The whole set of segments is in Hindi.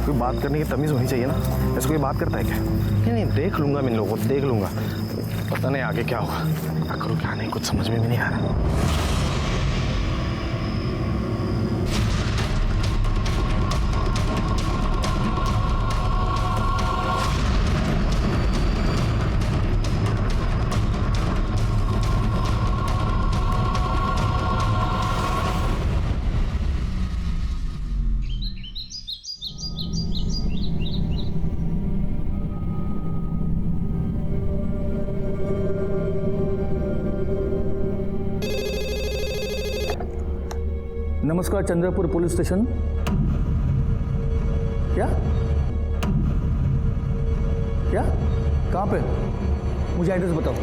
कोई बात करने की तमीज़ होनी चाहिए ना। ऐसे कोई बात करता है क्या? नहीं नहीं, देख लूंगा मैं इन लोगों को, देख लूंगा। पता नहीं आगे क्या होगा, क्या करूँ क्या नहीं, कुछ समझ में भी नहीं आ रहा। नमस्कार, चंद्रपुर पुलिस स्टेशन। क्या क्या कहाँ पे? मुझे एड्रेस बताओ।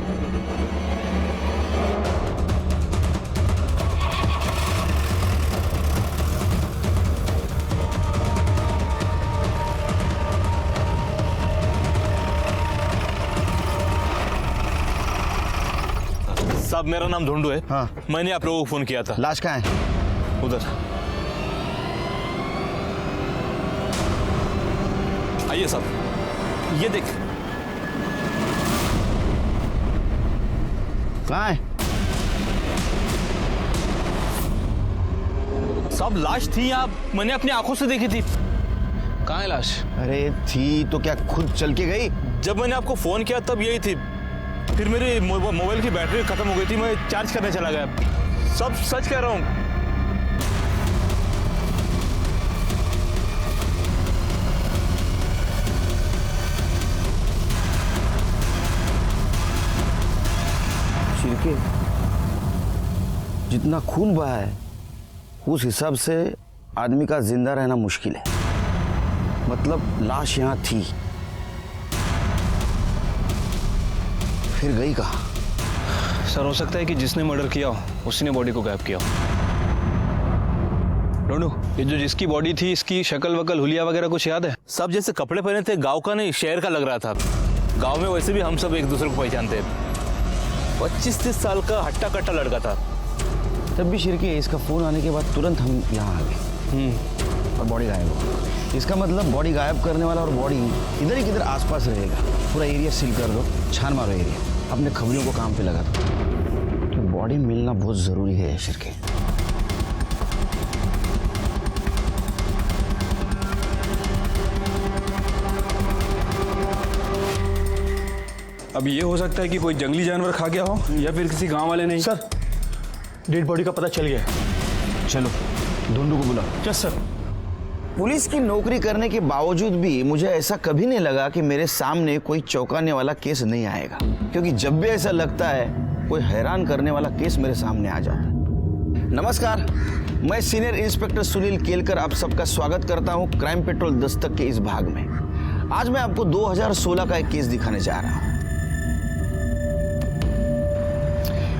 साहब मेरा नाम ढूंढू है। हाँ। मैंने आप लोगों को फोन किया था। लाश कहाँ है? उधर आइए साहब, ये देख। कहाँ है? साहब लाश थी यहाँ, मैंने अपनी आंखों से देखी थी। कहाँ है लाश? अरे थी तो क्या खुद चल के गई? जब मैंने आपको फोन किया तब यही थी, फिर मेरी मोबाइल की बैटरी खत्म हो गई थी, मैं चार्ज करने चला गया। सब सच कह रहा हूँ। छिड़के जितना खून बहा है उस हिसाब से आदमी का जिंदा रहना मुश्किल है। मतलब लाश यहाँ थी, फिर गई कहाँ? सर हो सकता है कि जिसने मर्डर किया हो उसी ने बॉडी को गायब किया हो। ढूंढू, ये जो जिसकी बॉडी थी इसकी शक्ल वकल हुलिया वगैरह कुछ याद है? सब जैसे कपड़े पहने थे, गांव का नहीं शहर का लग रहा था। गांव में वैसे भी हम सब एक दूसरे को पहचानते हैं। 25-30 साल का हट्टा कट्टा लड़का था। तब भी शिरके इसका फोन आने के बाद तुरंत हम यहाँ आ गए और बॉडी गायब हो गई। इसका मतलब बॉडी गायब करने वाला और बॉडी इधर ही किधर आसपास रहेगा। पूरा एरिया सील कर दो, छान मारो एरिया, अपने खबरियों को काम पे लगा दो। तो बॉडी मिलना बहुत जरूरी है शिरके। अब ये हो सकता है कि कोई जंगली जानवर खा गया हो या फिर किसी गांव वाले ने। सर, डेड बॉडी का पता चल गया है। चलो ढूंढू को बुलाओ। Yes sir. पुलिस की नौकरी करने के बावजूद भी मुझे ऐसा कभी नहीं लगा कि मेरे सामने कोई चौंकाने वाला केस नहीं आएगा, क्योंकि जब भी ऐसा लगता है कोई हैरान करने वाला केस मेरे सामने आ जाता है। नमस्कार, मैं सीनियर इंस्पेक्टर सुनील केलकर आप सबका स्वागत करता हूं क्राइम पेट्रोल दस्तक के इस भाग में। आज मैं आपको 2016 का एक केस दिखाने जा रहा हूं।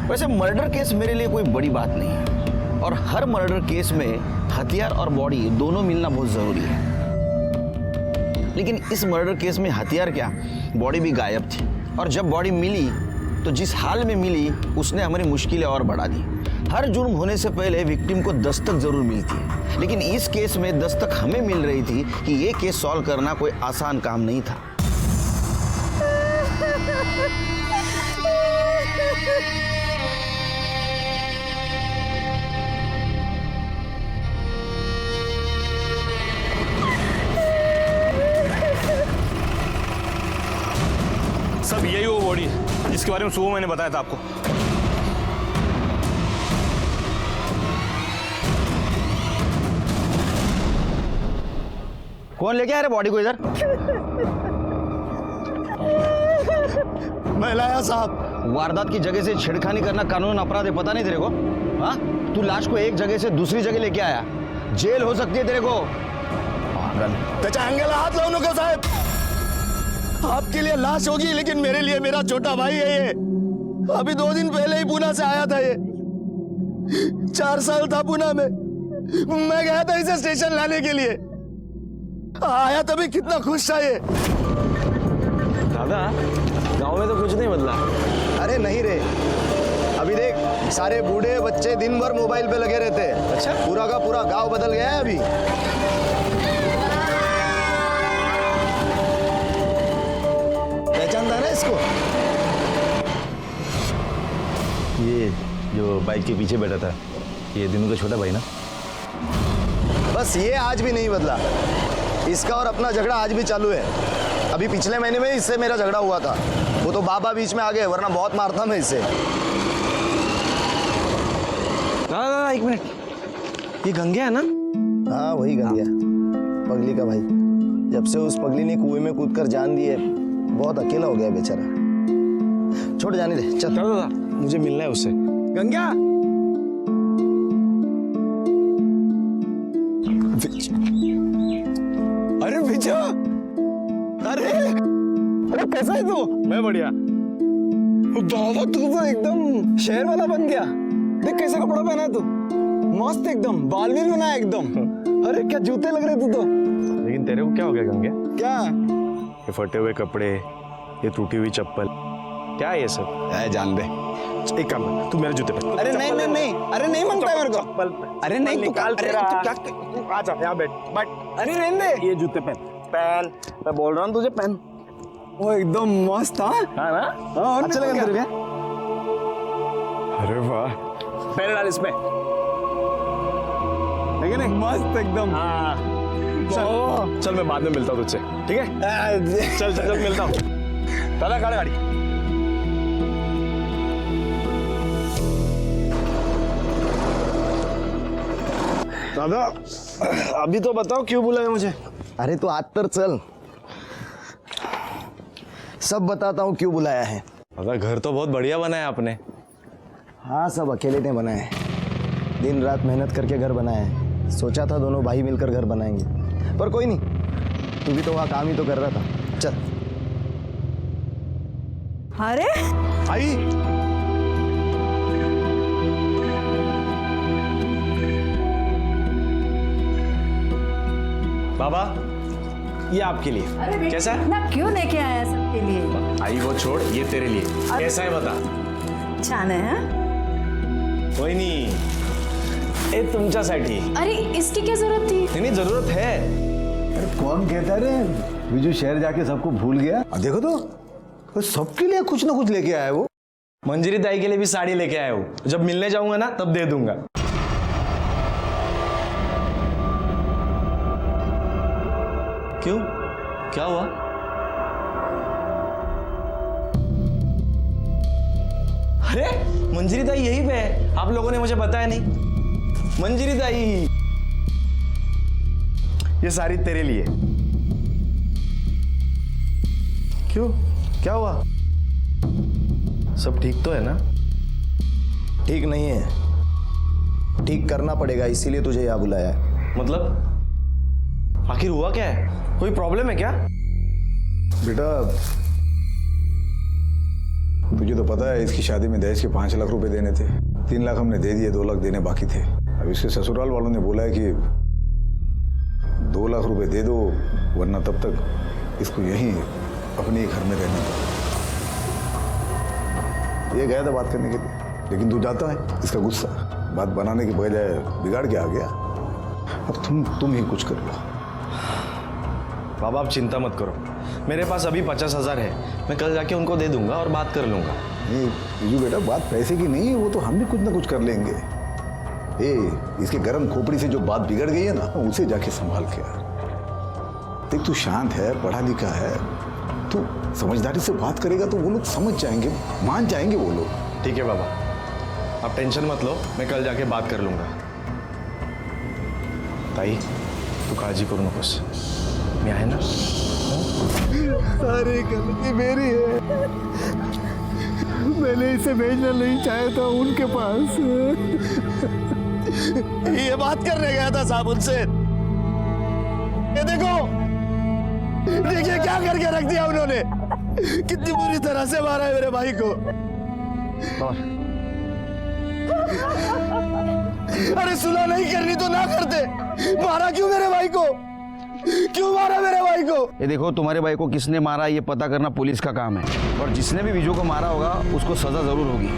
वैसे मर्डर केस मेरे लिए कोई बड़ी बात नहीं है और हर मर्डर केस में हथियार और बॉडी दोनों मिलना बहुत जरूरी है। लेकिन इस मर्डर केस में हथियार क्या, बॉडी भी गायब थी। और जब बॉडी मिली तो जिस हाल में मिली उसने हमारी मुश्किलें और बढ़ा दी। हर जुर्म होने से पहले विक्टिम को दस्तक जरूर मिलती है, लेकिन इस केस में दस्तक हमें मिल रही थी कि ये केस सॉल्व करना कोई आसान काम नहीं था। सब यही वो बॉडी है जिसके बारे में सुबह मैंने बताया था आपको। कौन लेके आ रहे बॉडी को इधर? मैं लाया साहब। वारदात की जगह से छेड़खानी करना कानून अपराध है, पता नहीं तेरे को? हाँ, तू लाश को एक जगह से दूसरी जगह लेके आया, जेल हो सकती है तेरे को। पागल। त्याच्या अंगाला हात लावू नका साहेब। आपके लिए लाश होगी लेकिन मेरे लिए मेरा छोटा भाई है ये। अभी 2 दिन पहले ही पुणे से आया था ये। 4 साल था पुणे में। मैं गया था इसे स्टेशन लाने के लिए, आया तभी कितना खुश था ये। दादा, गांव में तो कुछ नहीं बदला। अरे नहीं रे, अभी देख सारे बूढ़े बच्चे दिन भर मोबाइल पे लगे रहते हैं। अच्छा, पूरा का पूरा गांव बदल गया है अभी। बाइक के पीछे बैठा था, ये दिनू का छोटा भाई ना। बस ये आज भी नहीं बदला। इसका और अपना झगड़ा आज भी चालू है। अभी पिछले महीने में इससे मेरा झगड़ा हुआ था। वो तो बाबा बीच में आ गए, वरना बहुत मारता मैं इससे। दादा एक मिनट, ये गंगे है ना? हाँ वही गंगे, पगली का भाई। जब से उस पगली ने कुएं में कूदकर जान दी है, बहुत अकेला हो गया बेचारा। छोड़ जाने दे, चल। दादा मुझे मिलना है उससे। गंगा अरे विजय, अरे कैसा है तू? मैं बढ़िया। बाबा तू तो एकदम शहर वाला बन गया। देख कैसा कपड़ा पहना है तू, मस्त एकदम, बाल भी बनाया एकदम। अरे क्या जूते लग रहे तू तो। लेकिन तेरे को क्या हो गया गंगे? क्या? ये फटे हुए कपड़े, ये टूटी हुई चप्पल, क्या है ये सब? है जान दे। एक काम कर, तू मेरे जूते पहन। अरे नहीं नहीं नहीं, अरे नहीं मांगता है मेरे को। चप्पल अरे नहीं तू निकाल अरे तेरा। तू क्या? तू आ जा यहाँ बैठ। अरे रहने दे। ये जूते पहन। पहन, मैं बोल रहा हूँ तुझे पहन। वो एकदम मस्त। हाँ हाँ ना? हाँ, अच्छा लगा तेरे को? अरे वाह, पहन डाल इसमें। है नहीं मस्त एकदम। हाँ चल, चल मैं बाद में मिलता हूँ तुझसे, ठीक है? चल चल चल मिलता हूँ। दादा गाड़ी गाड़ी। दादा अभी तो बताओ क्यों बुलाया मुझे? अरे तो आज तर चल, सब बताता हूँ क्यों बुलाया है। दादा घर तो बहुत बढ़िया बनाया आपने। हाँ सब अकेले ने बनाए हैं, दिन रात मेहनत करके घर बनाया है। सोचा था दोनों भाई मिलकर घर बनाएंगे, पर कोई नहीं, तू भी तो वहाँ काम ही तो कर रहा था। चल। अरे आई बाबा ये आपके लिए कैसा है? ना क्यों लेके आया सबके लिए? आई वो छोड़, ये तेरे लिए कैसा है बता? छान आहे हा? कोई नहीं, ये तुमच्यासाठी। अरे इसकी क्या जरूरत थी? नहीं नहीं जरूरत है। अरे कौन कहता रे विजू शहर जाके सबको भूल गया? देखो तो सबके लिए कुछ ना कुछ लेके आया है वो। मंजरी दाई के लिए भी साड़ी लेके आया हूँ, जब मिलने जाऊंगा ना तब दे दूंगा। क्यों, क्या हुआ? अरे मंजरी दाई यहीं पे है, आप लोगों ने मुझे बताया नहीं। मंजरी दाई, ये साड़ी तेरे लिए। क्यों, क्या हुआ? सब ठीक तो है ना? ठीक नहीं है, ठीक करना पड़ेगा, इसीलिए तुझे यहाँ बुलाया है। मतलब आखिर हुआ क्या है? कोई प्रॉब्लम है क्या? बेटा तुझे तो पता है इसकी शादी में दहेज के 5 लाख रुपए देने थे। 3 लाख हमने दे दिए, 2 लाख देने बाकी थे। अब इसके ससुराल वालों ने बोला है कि 2 लाख रुपए दे दो, वरना तब तक इसको यहीं अपने ही घर में रहने दो। ये गया था बात करने के लिए, लेकिन तू जाता है इसका गुस्सा बात बनाने के बजाय बिगाड़ के आ गया। अब तुम ही कुछ कर लो। बाबा आप चिंता मत करो, मेरे पास अभी 50,000 है, मैं कल जाके उनको दे दूंगा और बात कर लूंगा। नहीं बिजू बेटा, बात पैसे की नहीं है, वो तो हम भी कुछ ना कुछ कर लेंगे। इसके गर्म खोपड़ी से जो बात बिगड़ गई है ना, उसे जाके संभाल के आ। देख तू शांत है, पढ़ा लिखा है, तू समझदारी से बात करेगा तो वो लोग समझ जाएंगे, मान जाएंगे वो लोग। ठीक है बाबा, आप टेंशन मत लो, मैं कल जाके बात कर लूंगा। ताई तू काळजी करू नकोस, मी आहे ना। सारी गलती मेरी है, मैंने इसे भेजना नहीं चाहा था उनके पास। ये बात करने गया था साहब उनसे। ये देखो, देखिए क्या करके रख दिया उन्होंने, कितनी बुरी तरह से मारा है मेरे भाई को। अरे सुलह नहीं करनी तो ना करते, मारा क्यों मेरे भाई को? क्यों मारा मेरे भाई को? ये देखो, तुम्हारे भाई को किसने मारा ये पता करना पुलिस का काम है, और जिसने भी विजू को मारा होगा उसको सजा जरूर होगी।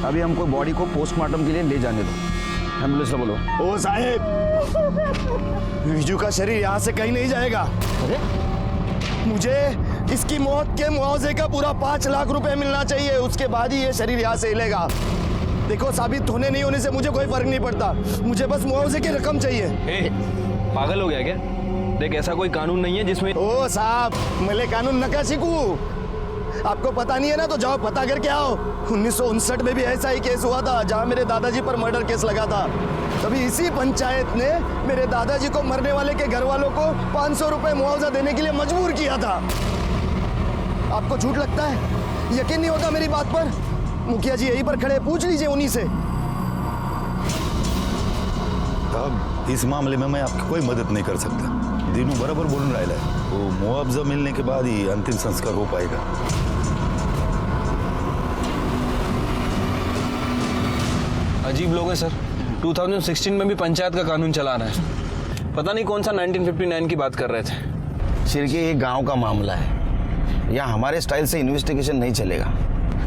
अभी हमको बॉडी को पोस्टमार्टम के लिए ले जाने दो। एम्बुलेंस से बोलो। ओ साहेब, विजू का शरीर यहाँ से कहीं नहीं जाएगा। मुझे इसकी मौत के मुआवजे का पूरा 5 लाख रुपए मिलना चाहिए, उसके बाद ही ये शरीर यहाँ से हिलेगा। देखो, साबित होने नहीं होने से मुझे कोई फर्क नहीं पड़ता, मुझे बस मुआवजे की रकम चाहिए। पागल हो गया क्या? देख, ऐसा कोई कानून नहीं है जिसमें ओ साहब, मैं कानून नका सीखू। आपको पता नहीं है ना, तो जाओ पता करके आओ। 1959 में भी ऐसा ही केस हुआ था जहां मेरे दादाजी पर मर्डर केस लगा था। तभी इसी पंचायत ने मेरे दादाजी को मरने वाले के घर वालों को 500 रुपए मुआवजा देने के लिए मजबूर किया था। आपको झूठ लगता है? यकीन नहीं होता मेरी बात पर? मुखिया जी यहीं पर खड़े, पूछ लीजिए उन्हीं से। अब इस मामले में मैं आपकी कोई मदद नहीं कर सकता। दीनू बराबर बोलून राहिला है, वो मुआवजा मिलने के बाद ही अंतिम संस्कार हो पाएगा। अजीब लोग हैं सर। 2016 में भी पंचायत का कानून चला रहे हैं। पता नहीं कौन सा 1959 की बात कर रहे थे। शिरके, ये गांव का मामला है, यहाँ हमारे स्टाइल से इन्वेस्टिगेशन नहीं चलेगा।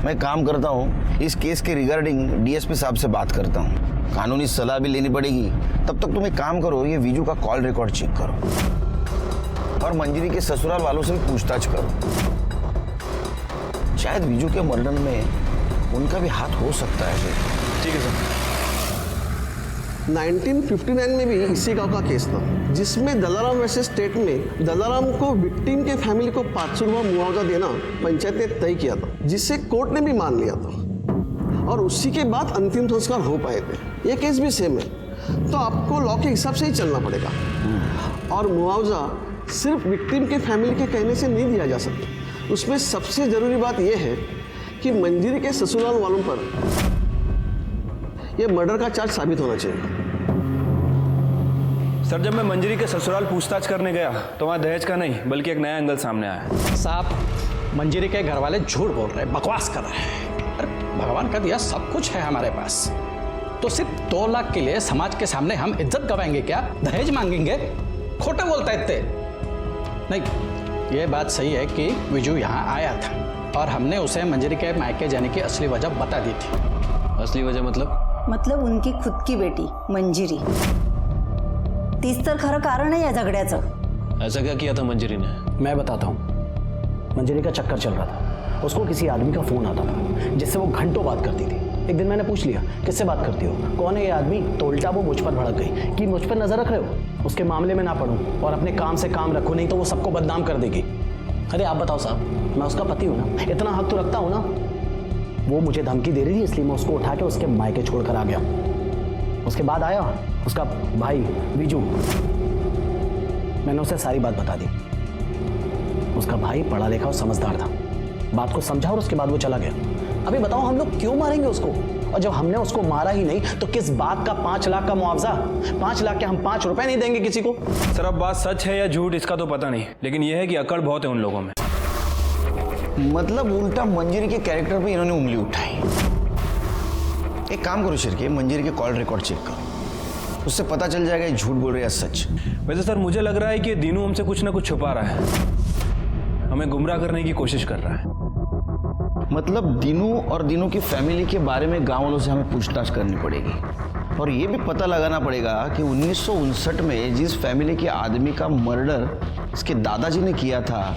मैं काम करता हूँ, इस केस के रिगार्डिंग डीएसपी साहब से बात करता हूँ, कानूनी सलाह भी लेनी पड़ेगी। तब तक तुम एक काम करो, ये वीजू का कॉल रिकॉर्ड चेक करो और मंजरी के ससुराल वालों से भी पूछताछ करो। शायद वीजू के मर्डर में उनका भी हाथ हो सकता है। ठीक है सर। 1959 में भी इसी गांव का केस था, जिसमें दलाराम वर्सेस स्टेट में दलाराम को विक्टिम के फैमिली को 500 रुपया मुआवजा देना पंचायत ने तय किया था, जिसे कोर्ट ने भी मान लिया था और उसी के बाद अंतिम संस्कार हो पाए थे। ये केस भी सेम है, तो आपको लॉ के हिसाब से ही चलना पड़ेगा और मुआवजा सिर्फ विक्टिम के फैमिली के कहने से नहीं दिया जा सकता। उसमें सबसे जरूरी बात यह है कि मंजरी के ससुराल वालों पर यह मर्डर का चार्ज साबित होना चाहिए। सर, जब मैं मंजरी के ससुराल पूछताछ करने गया तो वहाँ दहेज का नहीं बल्कि एक नया एंगल सामने आया। साहब, मंजरी के घर वाले झूठ बोल रहे हैं, बकवास कर रहे हैं। अरे भगवान का दिया सब कुछ है हमारे पास, तो सिर्फ 2 लाख के लिए समाज के सामने हम इज्जत गवाएंगे क्या? दहेज मांगेंगे? खोटे बोलता है इतने। नहीं, ये बात सही है कि विजू यहाँ आया था और हमने उसे मंजरी के मायके जाने की असली वजह बता दी थी। असली वजह मतलब उनकी खुद की बेटी मंजिरी। तीच तर खरं कारण आहे या झगड्याचं। ऐसा क्या किया था मंजरी ने? मैं बताता हूँ। मंजरी का चक्कर चल रहा था, उसको किसी आदमी का फोन आता था जिससे वो घंटों बात करती थी। एक दिन मैंने पूछ लिया, किससे बात करती हो, कौन है ये आदमी? तो उल्टा वो मुझ पर भड़क गई कि मुझ पर नजर रख रहे हो, उसके मामले में ना पढ़ूं और अपने काम से काम रखूं, नहीं तो वो सबको बदनाम कर देगी। अरे आप बताओ साहब, मैं उसका पति हूँ ना, इतना हक तो रखता हूँ ना। वो मुझे धमकी दे रही थी, इसलिए मैं उसको उठा के उसके मायके छोड़कर आ गया। उसके बाद आया उसका भाई विजू, मैंने उसे सारी बात बता दी। उसका भाई पढ़ा लिखा और समझदार था, बात को समझा और उसके बाद वो चला गया। अभी बताओ हम लोग क्यों मारेंगे उसको? और जब हमने उसको मारा ही नहीं तो किस बात का 5 लाख का मुआवजा? 5 लाख के हम 5 रुपए नहीं देंगे किसी को। सर, अब बात सच है या झूठ इसका तो पता नहीं, लेकिन यह है कि अकड़ बहुत है उन लोगों में। मतलब उल्टा मंजरी के कैरेक्टर पे इन्होंने उंगली उठाई। एक काम करो शिरके, मंजरी के कॉल रिकॉर्ड चेक करो, उससे पता चल जाएगा ये झूठ बोल रहे हैं सच। वैसे सर, मुझे लग रहा है कि दीनू हमसे कुछ ना कुछ छुपा रहा है, हमें गुमराह करने की कोशिश कर रहा है। मतलब दीनू और दीनू की फैमिली के बारे में गांव वालों से हमें पूछताछ करनी पड़ेगी और ये भी पता लगाना पड़ेगा कि 1959 में जिस फैमिली के आदमी का मर्डर इसके दादाजी ने किया था,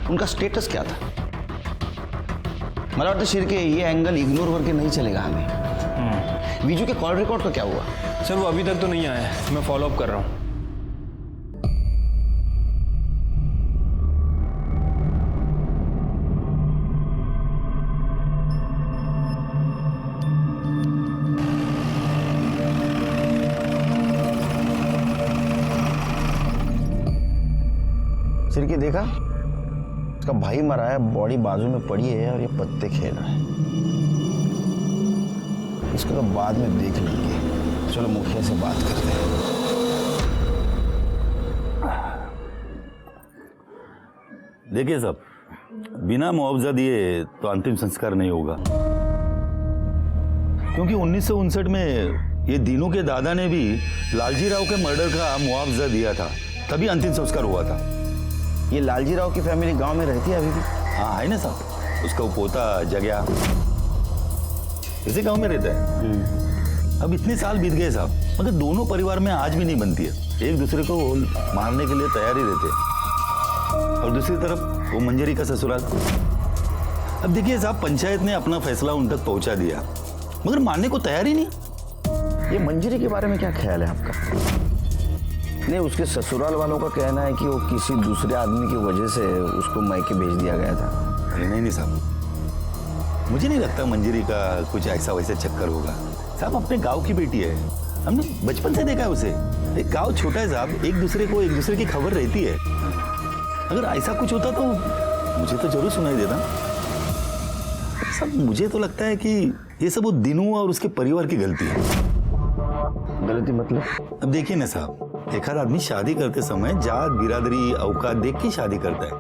उनका स्टेटस क्या था। मला वाटतं शिरके, ये एंगल इग्नोर करके नहीं चलेगा हमें। विजू के कॉल रिकॉर्ड का क्या हुआ? सर, वो अभी तक तो नहीं आया है, मैं फॉलोअप कर रहा हूँ। सिरके देखा, उसका भाई मरा है, बॉडी बाजू में पड़ी है और ये पत्ते खेल रहा है। इसको तो बाद में देख लेंगे। चलो मुखिया से बात करते हैं। देखिए साहब, बिना मुआवजा दिए तो अंतिम संस्कार नहीं होगा, क्योंकि 1959 में ये दीनू के दादा ने भी लालजी राव के मर्डर का मुआवजा दिया था, तभी अंतिम संस्कार हुआ था। ये लालजी राव की फैमिली गांव में रहती है अभी भी? हाँ है ना साहब, उसका पोता जगया इसी गांव में रहता है। अब इतने साल बीत गए साहब, मगर दोनों परिवार में आज भी नहीं बनती है। एक दूसरे को मारने के लिए तैयार ही रहते हैं। और दूसरी तरफ वो मंजरी का ससुराल। अब देखिए साहब, पंचायत ने अपना फैसला उन तक पहुंचा दिया मगर मानने को तैयार ही नहीं। ये मंजरी के बारे में क्या ख्याल है आपका? नहीं, उसके ससुराल वालों का कहना है कि वो किसी दूसरे आदमी की वजह से उसको मायके भेज दिया गया था। अरे नहीं साहब, मुझे नहीं लगता मंजरी का कुछ ऐसा वैसा चक्कर होगा। साहब अपने गांव की बेटी है, हमने बचपन से देखा है उसे। एक गांव छोटा है साहब, एक दूसरे की खबर रहती है। अगर ऐसा कुछ होता तो मुझे तो जरूर सुनाई देता। साहब मुझे तो लगता है कि ये सब वो दिनू और उसके परिवार की गलती है। गलती मतलब? अब देखिए ना साहब, एक आध आदमी शादी करते समय जात बिरादरी औकात देख के शादी करता है।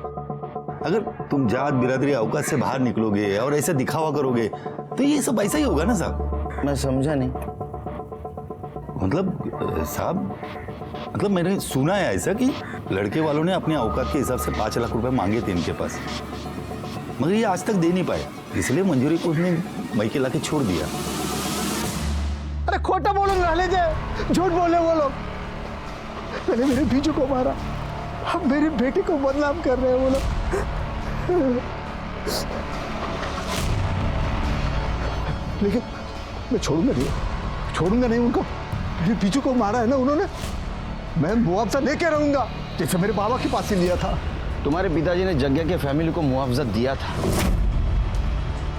अगर तुम जात बिरादरी औकात से बाहर निकलोगे और ऐसा दिखावा करोगे तो ये सब ऐसा ही होगा ना साहब। मैं समझा नहीं। मतलब साहब, मतलब मैंने सुना है ऐसा कि लड़के वालों ने अपने औकात के हिसाब से 5 लाख रुपए मांगे थे इनके पास, मगर ये आज तक दे नहीं पाए, इसलिए मंजूरी को उसने मायके लाके छोड़ दिया। अरे खोटा बोलो रहने दे, झूठ बोले वो लोग। मैंने मेरे बीजू को मारा, अब मेरी बेटी को बदनाम कर रहे हैं वो लोग। लेकिन मैं छोड़ूंगा नहीं उनको। मेरे बीजू को मारा है ना उन्होंने, मैं मुआवजा लेके रहूंगा, जैसे मेरे बाबा के पास ही लिया था। तुम्हारे पिताजी ने जग्या के फैमिली को मुआवजा दिया था,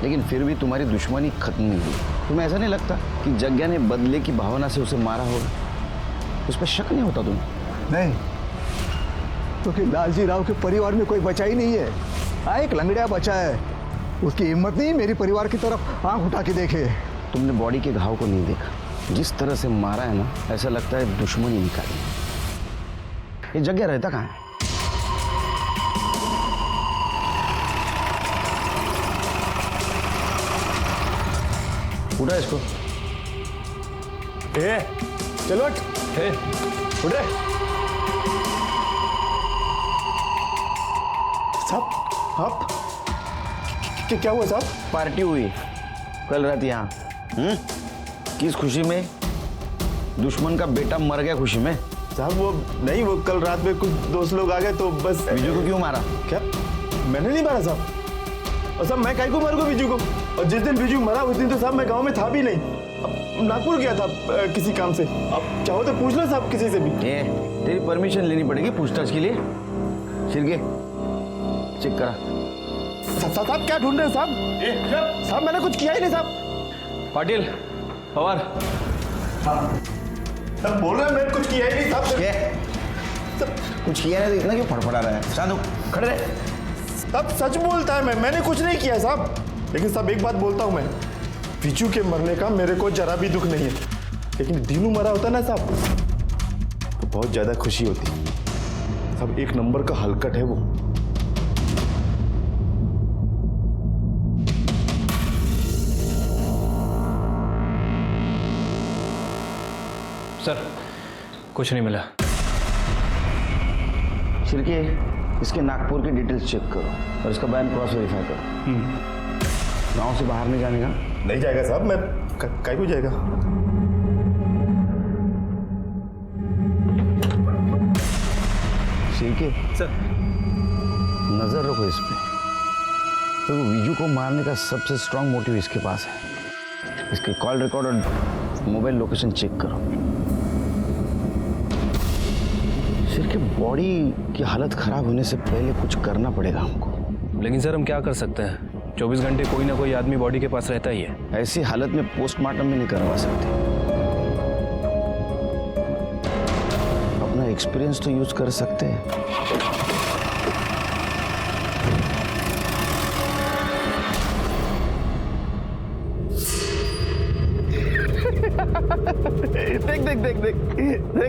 लेकिन फिर भी तुम्हारी दुश्मनी खत्म नहीं हुई। तुम्हें ऐसा नहीं लगता कि जग्या ने बदले की भावना से उसे मारा होगा? उस पर शक नहीं होता तुम्हें? नहीं, क्योंकि लालजी राव के परिवार में कोई बचा ही नहीं है। एक लंगड़िया बचा है, उसकी हिम्मत नहीं मेरी परिवार की तरफ आंख उठा के देखे। तुमने बॉडी के घाव को नहीं देखा, जिस तरह से मारा है ना, ऐसा लगता है दुश्मनी निकाली। ये जग्या रहता कहाँ है? उठा इसको। चलो उठ रे साहब। आप क्या हुआ साहब? पार्टी हुई कल रात यहाँ। किस खुशी में? दुश्मन का बेटा मर गया खुशी में। साहब वो नहीं, वो कल रात में कुछ दोस्त लोग आ गए तो बस। बीजू को क्यों मारा? क्या मैंने नहीं मारा साहब? और साहब मैं काहे को मारूंगा बीजू को? और जिस दिन बीजू मरा उस दिन तो साहब मैं गांव में था भी नहीं, नागपुर गया था किसी काम से। अब चाहो तो पूछ लो साहब किसी से भी। तेरी परमिशन लेनी पड़ेगी पूछताछ के लिए। शिरके चेक करा। साहब क्या ढूंढ रहे हैं साहब? साहब मैंने कुछ किया ही नहीं साहब। पाटिल, पवार, साहब बोल रहे हैं मैं कुछ किया ही नहीं साहब। कुछ किया नहीं तो इतना क्यों फड़फड़ा रहा है? साधु खड़े रहे। साहब सच बोलता है, मैंने कुछ नहीं किया साहब। लेकिन साहब एक बात बोलता हूँ मैं, बीजू के मरने का मेरे को जरा भी दुख नहीं है, लेकिन दीनू मरा होता ना साहब तो बहुत ज्यादा खुशी होती। साहब एक नंबर का हलकट है वो। सर कुछ नहीं मिला। शिरके इसके नागपुर के डिटेल्स चेक करो और इसका बयान क्रॉस वेरीफाई करो। गांव से बाहर नहीं जाने का। नहीं जाएगा साहब, मैं काहे को जाएगा? शिरके सर नजर रखो इस पे, तो विजू को मारने का सबसे स्ट्रांग मोटिव इसके पास है। इसके कॉल रिकॉर्ड और मोबाइल लोकेशन चेक करो। सिर्फ बॉडी की हालत खराब होने से पहले कुछ करना पड़ेगा हमको। लेकिन सर हम क्या कर सकते हैं? 24 घंटे कोई ना कोई आदमी बॉडी के पास रहता ही है। ऐसी हालत में पोस्टमार्टम भी नहीं करवा सकते। अपना एक्सपीरियंस तो यूज कर सकते हैं।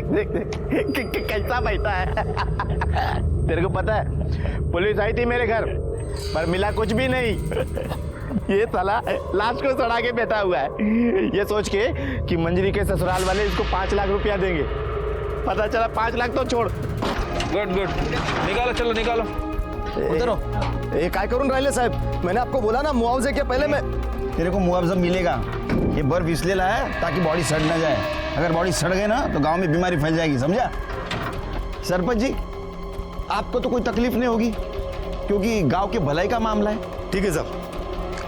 देख कैसा बैठा है। तेरे को पता है पुलिस आई थी मेरे घर पर मिला कुछ भी नहीं। ये साला लाश को सड़ा के बैठा हुआ है, ये सोच के कि मंजरी के ससुराल वाले इसको 5 लाख रुपया देंगे। पता चला 5 लाख तो छोड़। गुड निकालो, चलो निकालो। उतरो। ये काय करून राहिले साहब? मैंने आपको बोला ना मुआवजे के पहले मैं। तेरे को मुआवजा मिलेगा। ये बर्फ इसलिए लाया है ताकि बॉडी सड़ ना जाए। अगर बॉडी सड़ गई ना तो गांव में बीमारी फैल जाएगी, समझा? सरपंच जी आपको तो कोई तकलीफ नहीं होगी क्योंकि गांव के भलाई का मामला है। ठीक है साहब,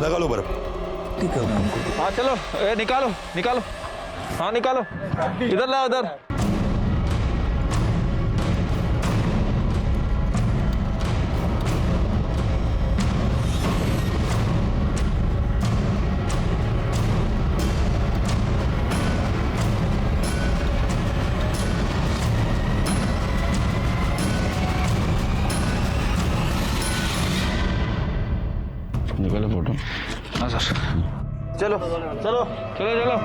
लगा लो बर्फ। पक्की करना हमको। हाँ चलो, निकालो निकालो, हाँ निकालो, इधर लाओ इधर। निकालो फोटो। हाँ सर। चलो चलो चलो चलो।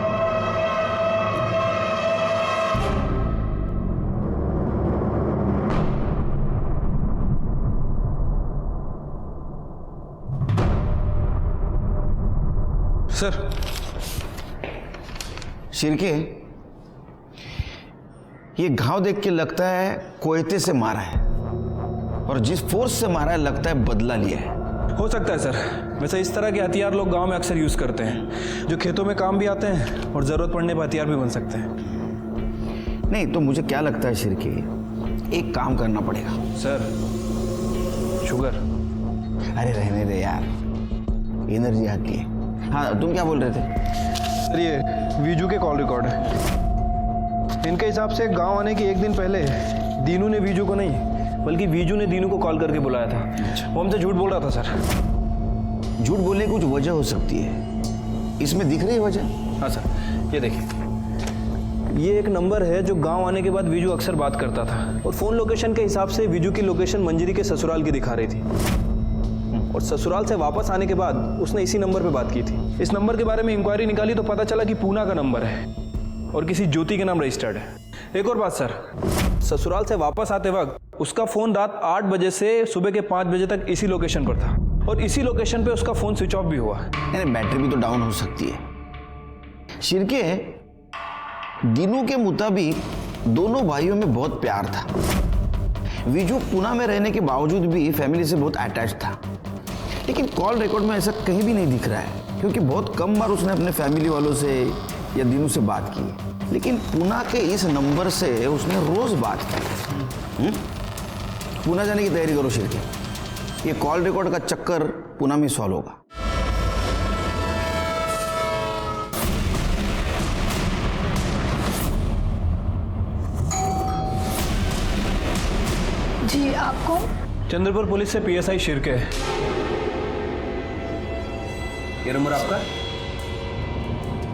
सर। शिरके, ये घाव देख के लगता है कोयते से मारा है, और जिस फोर्स से मारा है लगता है बदला लिया है। हो सकता है सर, वैसे इस तरह के हथियार लोग गांव में अक्सर यूज करते हैं, जो खेतों में काम भी आते हैं और जरूरत पड़ने पर हथियार भी बन सकते हैं। नहीं तो मुझे क्या लगता है शिरके, एक काम करना पड़ेगा। Sir, sugar. अरे रहने दे यार, एनर्जी आती है। हाँ तुम क्या बोल रहे थे? सर ये वीजू के कॉल रिकॉर्ड है। इनके हिसाब से गांव आने के एक दिन पहले दीनू ने वीजू को नहीं बल्कि वीजू ने दीनू को कॉल करके बुलाया था। वो हमसे झूठ बोल रहा था सर। झूठ बोलने की कुछ वजह हो सकती है, इसमें दिख रही है वजह? हाँ सर, ये देखिए, ये एक नंबर है जो गांव आने के बाद वीजू अक्सर बात करता था, और फोन लोकेशन के हिसाब से वीजू की लोकेशन मंजरी के ससुराल की दिखा रही थी, और ससुराल से वापस आने के बाद उसने इसी नंबर पे बात की थी। इस नंबर के बारे में इंक्वायरी निकाली तो पता चला कि पूना का नंबर है और किसी ज्योति के नाम रजिस्टर्ड है। एक और बात सर, ससुराल से वापस आते वक्त उसका फोन रात 8 बजे से सुबह के 5 बजे तक इसी लोकेशन पर था, और इसी लोकेशन पे उसका फोन स्विच ऑफ भी हुआ। बैटरी भी तो डाउन हो सकती है। शिरके, दीनू के मुताबिक दोनों भाइयों में बहुत प्यार था। वीजू पुणे में रहने के बावजूद भी फैमिली से बहुत अटैच था, लेकिन कॉल रिकॉर्ड में ऐसा कहीं भी नहीं दिख रहा है, क्योंकि बहुत कम बार उसने अपने फैमिली वालों से या दीनू से बात की। लेकिन पुणे के इस नंबर से उसने रोज बात की। पुणे जाने की तैयारी करो शिरके, ये कॉल रिकॉर्ड का चक्कर पुणे में सॉल्व होगा। जी आप कौन? चंद्रपुर पुलिस से PSI शिरके। ये नंबर आपका?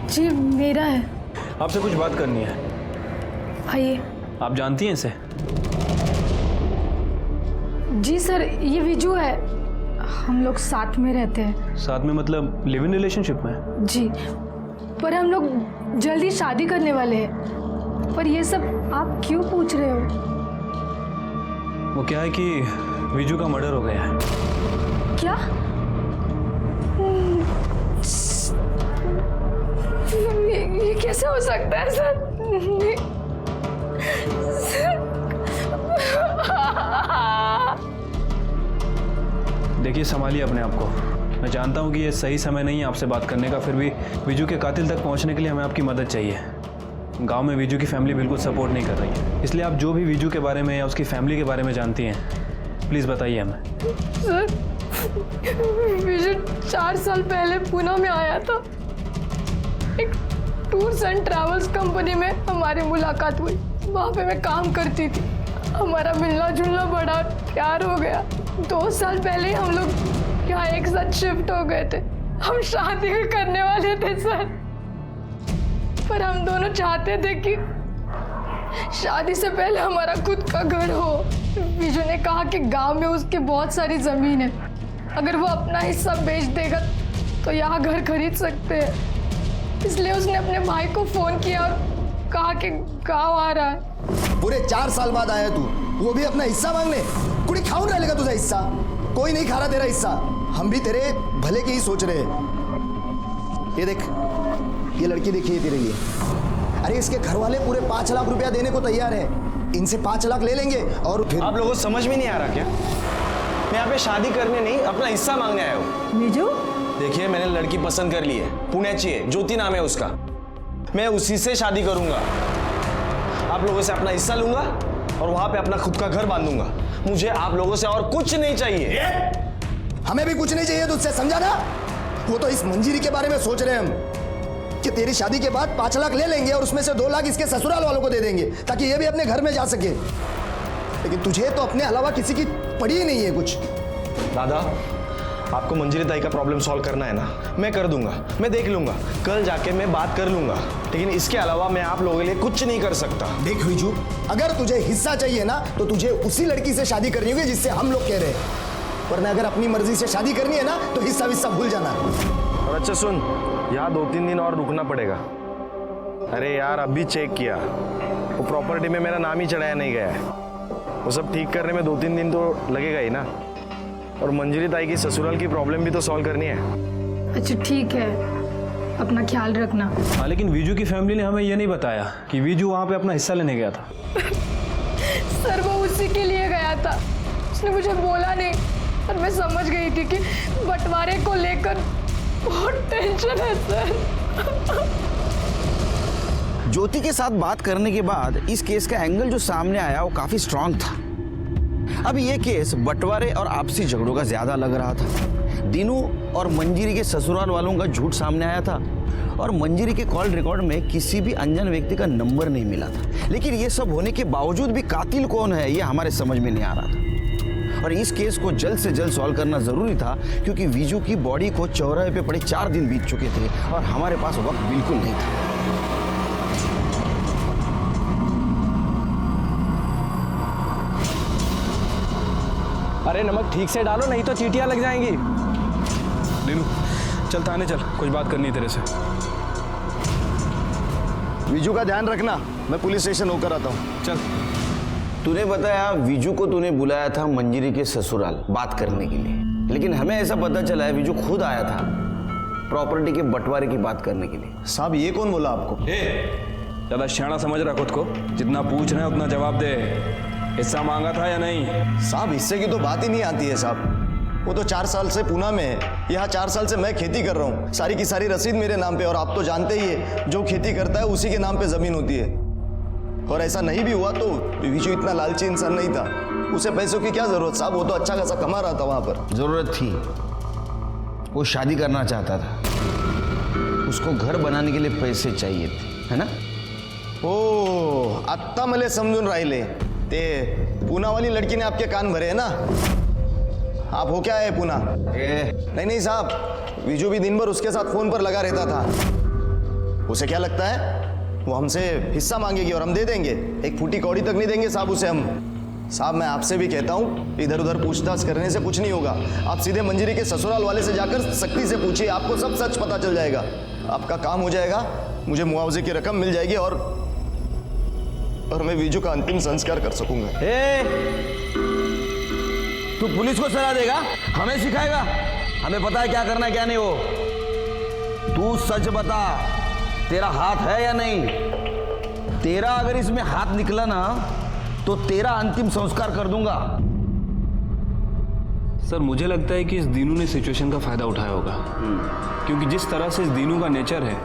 जी मेरा है। आपसे कुछ बात करनी है। आइए। आप जानती हैं इसे? जी सर, ये विजू है, हम लोग साथ में रहते हैं। साथ में मतलब लिव इन रिलेशनशिप में? जी, पर हम लोग जल्दी शादी करने वाले हैं। पर ये सब आप क्यों पूछ रहे हो? वो क्या है कि विजू का मर्डर हो गया है। क्या? ये कैसे हो सकता है सर? देखिए, संभालिए अपने आप को। मैं जानता हूँ कि ये सही समय नहीं है आपसे बात करने का, फिर भी विजू के कातिल तक पहुँचने के लिए हमें आपकी मदद चाहिए। गांव में विजू की फैमिली बिल्कुल सपोर्ट नहीं कर रही है, इसलिए आप जो भी विजू के बारे में या उसकी फैमिली के बारे में जानती हैं, प्लीज़ बताइए हमें। सर, विजू 4 साल पहले पुणे में आया था। एक टूर्स एंड ट्रैवल्स कंपनी में हमारी मुलाकात हुई। वहाँ पे मैं काम करती थी, हमारा मिलना जुलना बड़ा प्यार हो गया। 2 साल पहले हम लोग यहाँ एक साथ शिफ्ट हो गए थे। हम शादी भी करने वाले थे सर, पर हम दोनों चाहते थे कि शादी से पहले हमारा खुद का घर हो। विजू ने कहा कि गांव में उसकी बहुत सारी जमीन है, अगर वो अपना हिस्सा बेच देगा तो यहाँ घर खरीद सकते हैं। इसलिए उसने अपने भाई को फोन किया और कहा कि गांव आ रहा है। पूरे 4 साल बाद आया तू, वो भी अपना हिस्सा मांगने? कुड़ी खाऊं रहेगा तुझा हिस्सा? कोई नहीं खा रहा तेरा हिस्सा, हम भी तेरे भले के ही सोच रहे हैं। ये देख, ये लड़की देखी है तेरे लिए। अरे इसके घर वाले पूरे 5 लाख रुपया देने को तैयार हैं। इनसे 5 लाख ले लेंगे और फिर। आप लोगों को समझ में नहीं आ रहा क्या? मैं यहाँ पे शादी करने नहीं, अपना हिस्सा मांगने आया हूँ। विजू, देखिए, मैंने लड़की पसंद कर ली है, पुण्याची है, ज्योति नाम है उसका। मैं उसी से शादी करूंगा। आप लोगों से अपना हिस्सा लूंगा और वहां पे अपना खुद का घर बांधूंगा। मुझे आप लोगों से और कुछ नहीं चाहिए। हमें भी कुछ नहीं चाहिए तुझसे, समझा ना? वो तो इस मंजीरी के बारे में सोच रहे हैं हम कि तेरी शादी के बाद 5 लाख ले लेंगे और उसमें से 2 लाख इसके ससुराल वालों को दे देंगे ताकि ये भी अपने घर में जा सके। लेकिन तुझे तो अपने अलावा किसी की पड़ी ही नहीं है कुछ। दादा, आपको मंजीरी ताई का प्रॉब्लम सॉल्व करना है ना, मैं कर दूंगा, मैं देख लूंगा, कल जाके मैं बात कर लूंगा। लेकिन इसके अलावा मैं आप लोगों के लिए कुछ नहीं कर सकता। देख विजू, अगर तुझे हिस्सा चाहिए ना तो तुझे उसी लड़की से शादी करनी होगी जिससे हम लोग कह रहे हैं, वरना अगर अपनी मर्जी से शादी करनी है ना तो हिस्सा विस्सा भूल जाना। और अच्छा सुन, यहाँ 2-3 दिन और रुकना पड़ेगा। अरे यार, अभी चेक किया, वो प्रॉपर्टी में मेरा नाम ही चढ़ाया नहीं गया है। वो सब ठीक करने में 2-3 दिन तो लगेगा ही ना। और मंजरी ताई की ससुराल की प्रॉब्लम भी तो सॉल्व करनी है। अच्छा ठीक है, अपना ख्याल रखना। हाँ, लेकिन वीजू की फैमिली ने हमें ये नहीं बताया कि वीजू वहाँ पे अपना हिस्सा लेने गया था। सर वो उसी के लिए गया था, उसने मुझे बोला नहीं, और मैं समझ गई थी कि बंटवारे को लेकर बहुत टेंशन है सर। ज्योति के साथ बात करने के बाद इस केस का एंगल जो सामने आया वो काफी स्ट्रांग था। अब ये केस बंटवारे और आपसी झगड़ों का ज्यादा लग रहा था। दीनू और मंजीरी के ससुराल वालों का झूठ सामने आया था और मंजीरी के कॉल रिकॉर्ड में किसी भी अनजान व्यक्ति का नंबर नहीं मिला था। लेकिन ये सब होने के बावजूद भी कातिल कौन है ये हमारे समझ में नहीं आ रहा था। और इस केस को जल्द से जल्द सॉल्व करना जरूरी था क्योंकि वीजू की बॉडी को चौराहे पे पड़े 4 दिन बीत चुके थे और हमारे पास वक्त बिल्कुल नहीं था। अरे नमक ठीक से डालो, नहीं तो चींटियां लग जाएंगी। दीनू चल थाने चल, कुछ बात करनी है तेरे से। विजू का ध्यान रखना, मैं पुलिस स्टेशन होकर आता हूँ। चल। तूने बताया विजू को तूने बुलाया था मंजीरी के ससुराल बात करने के लिए, लेकिन हमें ऐसा पता चला है विजू खुद आया था प्रॉपर्टी के बंटवारे की बात करने के लिए। साहब ये कौन बोला आपको? ज्यादा शाना समझ रहा खुद को, जितना पूछ रहे हैं उतना जवाब दे। हिस्सा मांगा था या नहीं? साहब हिस्से की तो बात ही नहीं आती है साहब। वो तो 4 साल से पूना में है, यहाँ 4 साल से मैं खेती कर रहा हूँ, सारी की सारी रसीद मेरे नाम पे। और आप तो जानते ही है जो खेती करता है उसी के नाम पे जमीन होती है। और ऐसा नहीं भी हुआ तो विजू इतना लालची इंसान नहीं था, उसे पैसों की क्या जरूरत साहब, वो तो अच्छा खासा कमा रहा था वहां पर। जरूरत थी, वो शादी करना चाहता था, उसको घर बनाने के लिए पैसे चाहिए थे, है ना? ओ आत्ता मले समजून राहिले, ते पूना वाली लड़की ने आपके कान भरे है ना? आप हो क्या है पूना? नहीं साहब, विजू भी दिन भर उसके साथ फोन पर लगा रहता था। उसे क्या लगता है वो हमसे हिस्सा मांगेगी और हम दे देंगे? एक फूटी कौड़ी तक नहीं देंगे साहब उसे हम। साहब मैं आपसे भी कहता हूँ, इधर उधर पूछताछ करने से कुछ नहीं होगा। आप सीधे मंजीरी के ससुराल वाले से जाकर सख्ती से पूछिए, आपको सब सच पता चल जाएगा, आपका काम हो जाएगा, मुझे मुआवजे की रकम मिल जाएगी और मैं विजू का अंतिम संस्कार कर सकूंगा। तू पुलिस को सलाह देगा, हमें सिखाएगा? हमें पता है क्या करना है क्या नहीं। वो तू सच बता, तेरा हाथ है या नहीं? तेरा अगर इसमें हाथ निकला ना तो तेरा अंतिम संस्कार कर दूंगा। सर मुझे लगता है कि इस दीनू ने सिचुएशन का फायदा उठाया होगा, क्योंकि जिस तरह से इस दीनू का नेचर है,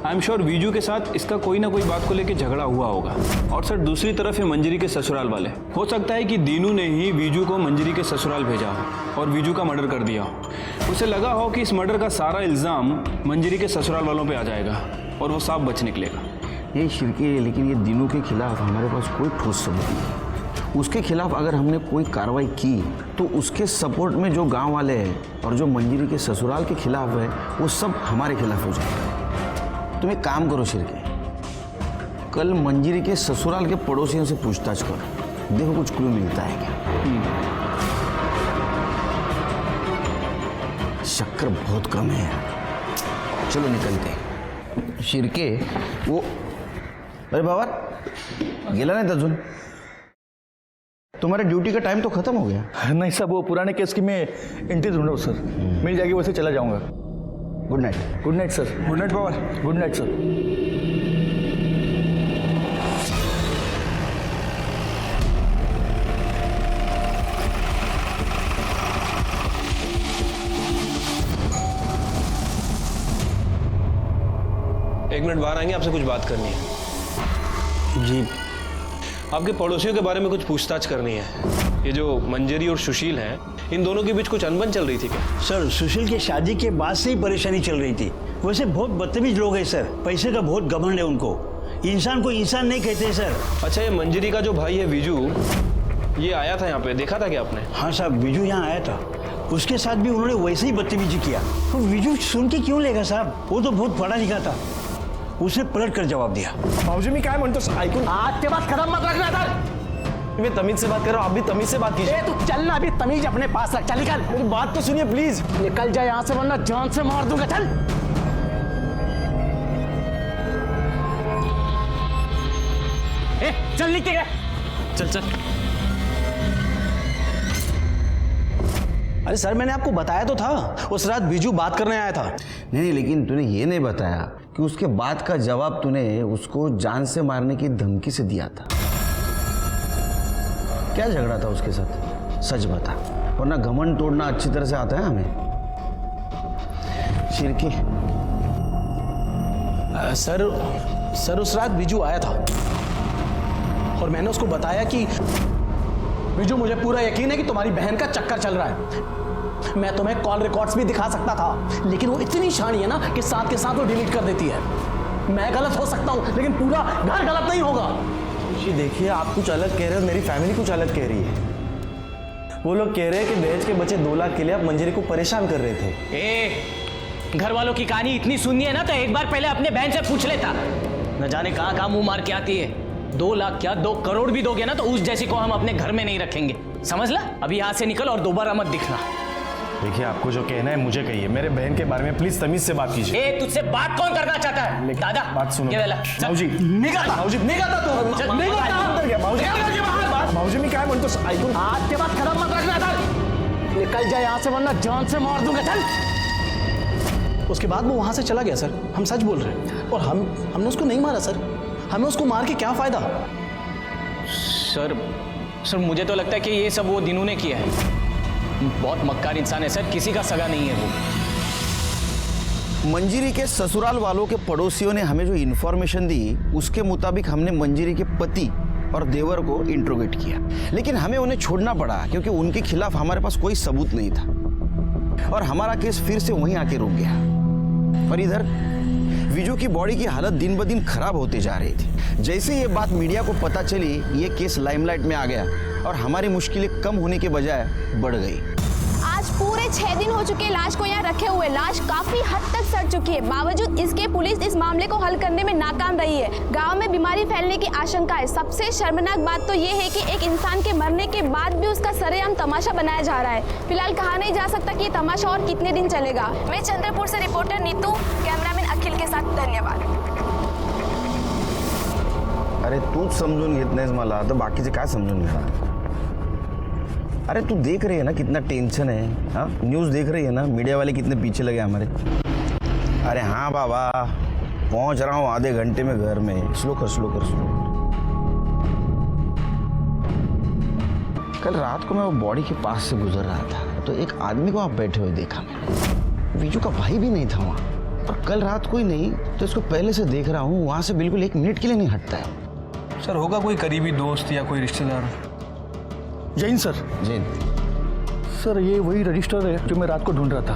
आई एम श्योर वीजू के साथ इसका कोई ना कोई बात को लेकर झगड़ा हुआ होगा। और सर दूसरी तरफ है मंजरी के ससुराल वाले, हो सकता है कि दीनू ने ही वीजू को मंजरी के ससुराल भेजा हो और वीजू का मर्डर कर दिया हो। उसे लगा हो कि इस मर्डर का सारा इल्जाम मंजरी के ससुराल वालों पे आ जाएगा और वो साफ बच निकलेगा। ये शिरके, लेकिन ये दीनू के खिलाफ हमारे पास कोई ठोस सबूत नहीं। उसके खिलाफ अगर हमने कोई कार्रवाई की तो उसके सपोर्ट में जो गांव वाले हैं और जो मंजरी के ससुराल के खिलाफ है वो सब हमारे खिलाफ हो जाएगा। तुम एक काम करो शिरके, कल मंजरी के ससुराल के पड़ोसियों से पूछताछ करो, देखो कुछ क्लू मिलता है क्या। शक्कर बहुत कम है, चलो निकलते हैं। शिरके वो, अरे बाबा गेला नहीं अजून? तुम्हारे ड्यूटी का टाइम तो खत्म हो गया। नहीं साहब, वो पुराने केस की मैं एंट्री ढूंढ रहा हूँ सर, मिल जाएगी वैसे चला जाऊंगा। Good night. Good night sir. Good night Pawar. Good night sir. एक मिनट बाहर आएंगे, आपसे कुछ बात करनी है। जी। आपके पड़ोसियों के बारे में कुछ पूछताछ करनी है। ये जो मंजरी और सुशील हैं, इन दोनों के बीच कुछ अनबन चल रही थी क्या? सर सुशील की शादी के बाद से ही परेशानी चल रही थी। वैसे बहुत बदतमीज लोग हैं सर, पैसे का बहुत घमंड है उनको, इंसान को इंसान नहीं कहते सर। अच्छा, ये मंजरी का जो भाई है विजू, ये आया था यहाँ पे, देखा था क्या आपने? हाँ साहब, विजू यहाँ आया था, उसके साथ भी उन्होंने वैसे ही बदतमीजी किया। तो विजू सुन के क्यों लेगा साहब, वो तो बहुत पढ़ा लिखा था, उसने पलट कर जवाब दिया। भाऊजी मी काय म्हणतो ऐकून आज के बाद कदम मत रखना इधर। मैं तमीज से बात कर रहा हूँ, आप भी तमीज से बात कीजिए। तू चल ना, अभी तमीज अपने पास रख। चल निकल, मेरी बात तो सुनिए प्लीज। निकल जा यहाँ से वरना जान से मार दूंगा। चल चल निकल गया। चल चल। अरे सर, मैंने आपको बताया तो था, उस रात बीजू बात करने आया था। नहीं, लेकिन तूने ये नहीं बताया कि उसके बाद का जवाब तूने उसको जान से मारने की धमकी से दिया था। क्या झगड़ा था उसके साथ, सच बता, वरना घमंड तोड़ना अच्छी तरह से आता है हमें। शिरकी सर उस रात बीजू आया था और मैंने उसको बताया कि बीजू, मुझे पूरा यकीन है कि तुम्हारी बहन का चक्कर चल रहा है। मैं तुम्हें कॉल रिकॉर्ड्स भी दिखा सकता था, लेकिन वो इतनी शानी है ना कि साथ के साथ वो डिलीट कर देती है। मैं गलत हो सकता हूं, लेकिन पूरा घर गलत नहीं होगा। जी देखिए, आप कुछ अलग कह रहे हो, मेरी फैमिली कुछ अलग कह रही है। वो लोग कह रहे हैं कि दहेज के बचे 2 लाख के लिए आप मंजरी को परेशान कर रहे थे। घर वालों की कहानी इतनी सुननी है ना, तो एक बार पहले अपने बहन से पूछ लेता। न जाने कहां कहां मुंह मार के आती है। 2 लाख क्या 2 करोड़ भी दोगे ना, तो उस जैसी को हम अपने घर में नहीं रखेंगे, समझ ला। अभी यहाँ से निकल और दोबारा मत दिखना। देखिए, आपको जो कहना है मुझे कहिए, मेरे बहन के बारे में प्लीज तमीज से बात कीजिए। तुझसे बात कौन करना चाहता है? दादा बात सुनो। ये वाला, चल। भाऊजी निकल, भाऊजी निकल तू, निकल। भाऊजी मी काय म्हणतो ऐकून। आज के बाद कदम मत रखना इधर। निकल जा यहाँ से वरना जान से मार दूंगा। चल। उसके बाद वो वहां से चला गया सर, हम सच बोल रहे हैं। और हमने उसको नहीं मारा सर, हमें उसको मार के क्या फायदा। सर मुझे तो लगता है कि ये सब वो दिनों ने किया है। बहुत मक्कार इंसान है सर, किसी का सगा नहीं है वो। मंजरी के ससुराल वालों के पड़ोसियों ने हमें जो इन्फॉर्मेशन दी, उसके मुताबिक हमने मंजरी के पति और देवर को इंट्रोगेट किया, लेकिन हमें उन्हें छोड़ना पड़ा क्योंकि उनके खिलाफ हमारे पास कोई सबूत नहीं था और हमारा केस फिर से वहीं आके रुक गया। पर इधर विजू की बॉडी की हालत दिन ब दिन खराब होती जा रही थी। जैसे ये बात मीडिया को पता चली, ये केस लाइमलाइट में आ गया और हमारी मुश्किलें कम होने के बजाय बढ़ गई। आज पूरे 6 दिन हो चुके लाश को यहाँ रखे हुए। लाश काफी हद तक सड़ चुकी है, बावजूद इसके पुलिस इस मामले को हल करने में नाकाम रही है। गांव में बीमारी फैलने की आशंका है। सबसे शर्मनाक बात तो ये है कि एक इंसान के मरने के बाद भी उसका सरेआम तमाशा बनाया जा रहा है। फिलहाल कहा नहीं जा सकता कि ये तमाशा और कितने दिन चलेगा। मैं चंद्रपुर से रिपोर्टर नीतू, कैमरामैन अखिल के साथ धन्यवाद। अरे तूच समजून घेत नाहीस मला, तर बाकीचे काय समजून घेणार? अरे तू देख रही है ना कितना टेंशन है। हाँ, न्यूज़ देख रही है ना, मीडिया वाले कितने पीछे लगे हमारे। अरे हाँ बाबा, पहुंच रहा हूँ आधे घंटे में घर में। स्लो कर। कल रात को मैं वो बॉडी के पास से गुजर रहा था तो एक आदमी को वहाँ बैठे हुए देखा मैंने। विजू का भाई भी नहीं था वहाँ, और कल रात कोई नहीं तो इसको पहले से देख रहा हूँ, वहाँ से बिल्कुल 1 मिनट के लिए नहीं हटता है। सर होगा कोई करीबी दोस्त या कोई रिश्तेदार। जैन सर। जैन सर, ये वही रजिस्टर है जो मैं रात को ढूंढ रहा था।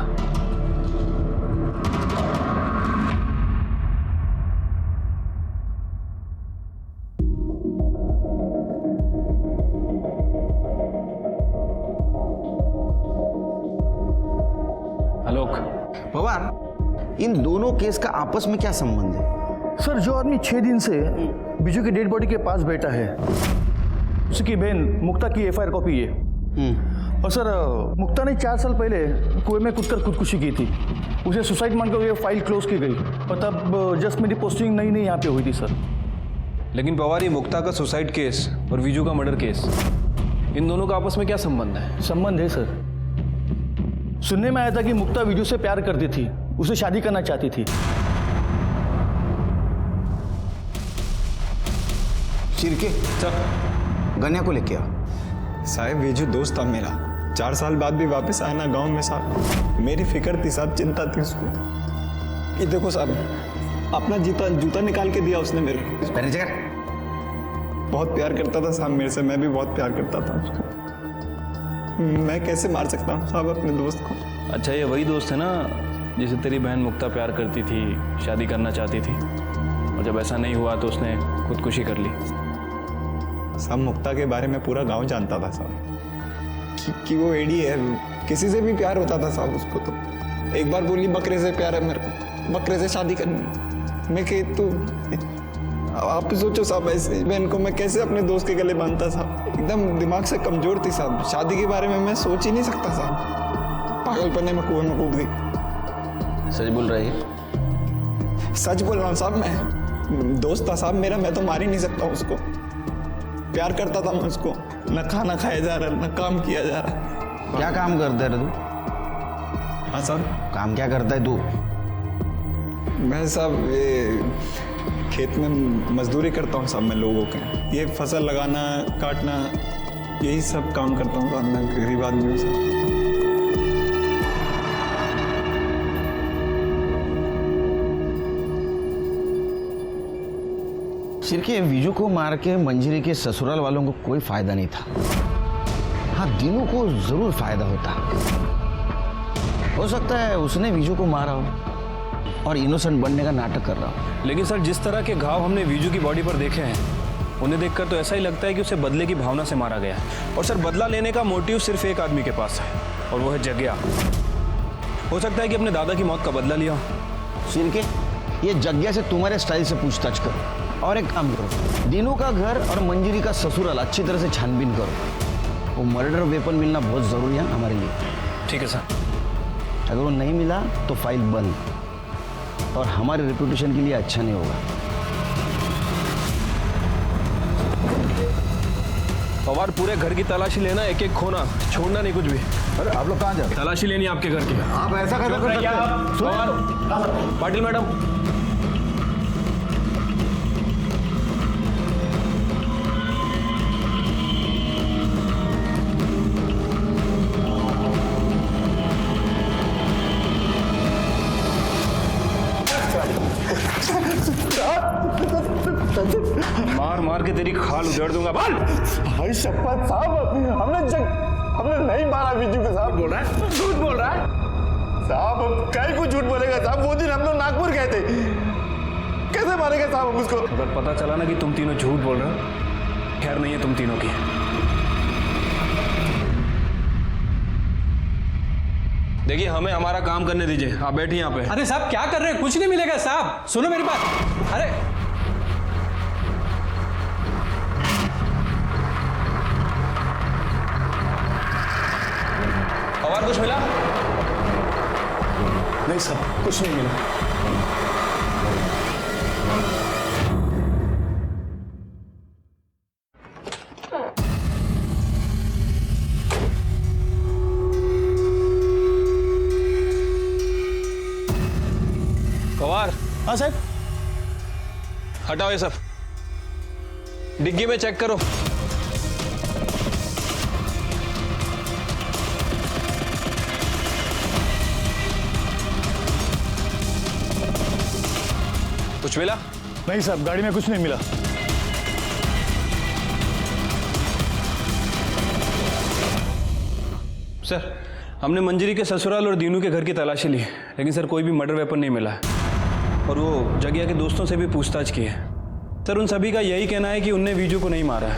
आलोक, पवार, इन दोनों केस का आपस में क्या संबंध है? सर, जो आदमी 6 दिन से बिजू की डेड बॉडी के पास बैठा है, उसकी बहन मुक्ता की FIR कॉपी है। और सर, मुक्ता ने 4 साल पहले कुएं में कूदकर खुदकुशी की थी। उसे सुसाइड मानकर ये फाइल क्लोज की गई और तब जस्ट मेरी पोस्टिंग नई यहाँ पे हुई थी सर। लेकिन पवार, ये मुक्ता का सुसाइड केस और विजू का मर्डर केस, इन दोनों का आपस में क्या संबंध है? संबंध है सर। सुनने में आया था कि मुक्ता विजू से प्यार करती थी, उसे शादी करना चाहती थी। शिरके, गन्या को लेके आओ। साहब, विजू दोस्त था मेरा, 4 साल बाद भी वापस आना गांव में साहब। मेरी फिक्र थी साहब, चिंता थी उसको। ये देखो साहब, अपना जूता निकाल के दिया उसने मेरे को। बहुत प्यार करता था साहब मेरे से, मैं भी बहुत प्यार करता था उसको। मैं कैसे मार सकता हूँ साहब अपने दोस्त को? अच्छा, ये वही दोस्त है ना जिसे तेरी बहन मुक्ता प्यार करती थी, शादी करना चाहती थी, और जब ऐसा नहीं हुआ तो उसने खुदकुशी कर ली। साहब मुक्ता के बारे में पूरा गांव जानता था साहब कि वो एडी है, किसी से भी प्यार होता था साहब उसको। तो एक बार बोली बकरे से प्यार है मेरे को, बकरे से शादी करनी। मैं कह तो आप सोचो साहब, ऐसे बहन को मैं कैसे अपने दोस्त के गले बांधता साहब? एकदम दिमाग से कमजोर थी साहब, शादी के बारे में मैं सोच ही नहीं सकता साहब। पागलपने में कुएं में कूद गई। सच बोल रहे हैं? सच बोल रहा हूँ साहब, मैं दोस्त था साहब मेरा, मैं तो मार ही नहीं सकता उसको। प्यार करता था मैं उसको, न खाना खाया जा रहा, न काम किया जा रहा। क्या काम करता है तू? हाँ साहब। काम क्या करता है तू? मैं साहब ये खेत में मजदूरी करता हूँ साहब, मैं लोगों के ये फसल लगाना काटना यही सब काम करता हूँ साहब। मैं गरीब आदमी हूँ साहब। सिर्के विजू को मार के मंजरी के ससुराल वालों को कोई फायदा नहीं था। हाँ, दीनू को जरूर फायदा होता। हो सकता है उसने विजू को मारा हो और इनोसेंट बनने का नाटक कर रहा हो। लेकिन सर, जिस तरह के घाव हमने विजू की बॉडी पर देखे हैं, उन्हें देखकर तो ऐसा ही लगता है कि उसे बदले की भावना से मारा गया है। और सर, बदला लेने का मोटिव सिर्फ एक आदमी के पास है, और वो है जग्या। हो सकता है कि अपने दादा की मौत का बदला लिया हो। सिर्के, ये जग्या से तुम्हारे स्टाइल से पूछताछ करो, और एक काम करो, दीनू का घर और मंजरी का ससुराल अच्छी तरह से छानबीन करो। वो मर्डर वेपन मिलना बहुत जरूरी है हमारे लिए। ठीक है सर। अगर वो नहीं मिला तो फाइल बंद, और हमारे रेपुटेशन के लिए अच्छा नहीं होगा। पवार, पूरे घर की तलाशी लेना, एक एक खोना, छोड़ना नहीं कुछ भी। अरे आप लोग कहाँ जा रहे? तलाशी लेनी है आपके घर की। आप ऐसा कैसे कर सकते हैं? पवार, पाटिल मैडम। मार मार के तेरी खाल उधेड़ दूंगा। बाल भाई शपथ साहब, हमने नहीं मारा विजू को। साहब बोल रहा है, झूठ बोल रहा है साहब। कहीं को झूठ बोलेगा साहब? वो दिन हम लोग नागपुर गए थे, कैसे मारेगा साहब हम उसको? अगर पता चला ना कि तुम तीनों झूठ बोल रहे हो, खैर नहीं है तुम तीनों की। देखिए, हमें हमारा काम करने दीजिए। आप बैठिए यहाँ पे। अरे साहब, क्या कर रहे हैं? कुछ नहीं मिलेगा साहब, सुनो मेरी बात। अरे और कुछ मिला? नहीं साहब, कुछ नहीं मिला। पवार। हाँ साहब। हटाओ ये सब, डिग्गी में चेक करो। कुछ मिला? नहीं साहब, गाड़ी में कुछ नहीं मिला। सर, हमने मंजरी के ससुराल और दीनू के घर की तलाशी ली, लेकिन सर कोई भी मर्डर वेपन नहीं मिला है। और वो जगिया के दोस्तों से भी पूछताछ की है। सर, उन सभी का यही कहना है कि उनने विजू को नहीं मारा है।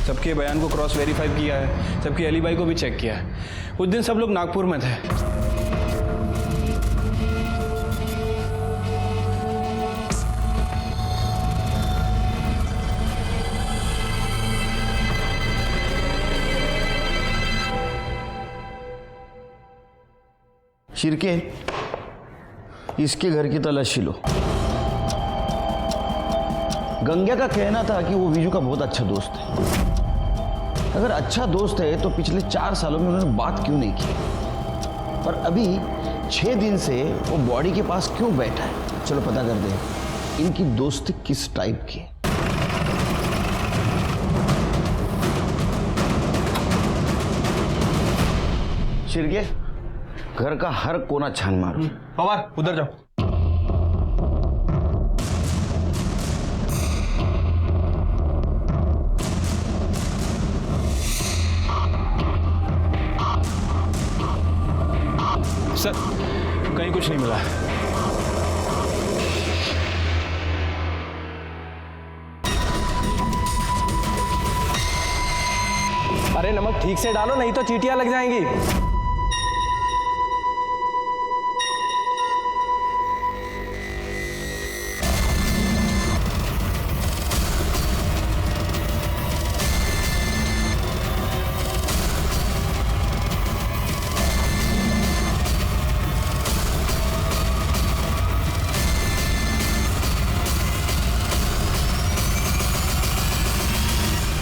सबके बयान को क्रॉस वेरीफाई किया है, सबकी एलिबाई को भी चेक किया है। उस दिन सब लोग नागपुर में थे। शिरके, इसके घर की तलाशी लो। गंगा का कहना था कि वो विजू का बहुत अच्छा दोस्त है। अगर अच्छा दोस्त है तो पिछले 4 सालों में उन्होंने बात क्यों नहीं की? और अभी 6 दिन से वो बॉडी के पास क्यों बैठा है? चलो पता कर दे इनकी दोस्ती किस टाइप की है। शिरके, घर का हर कोना छान मारो। पवार, उधर जाओ। सर कहीं कुछ नहीं मिला। अरे नमक ठीक से डालो नहीं तो चींटियां लग जाएंगी।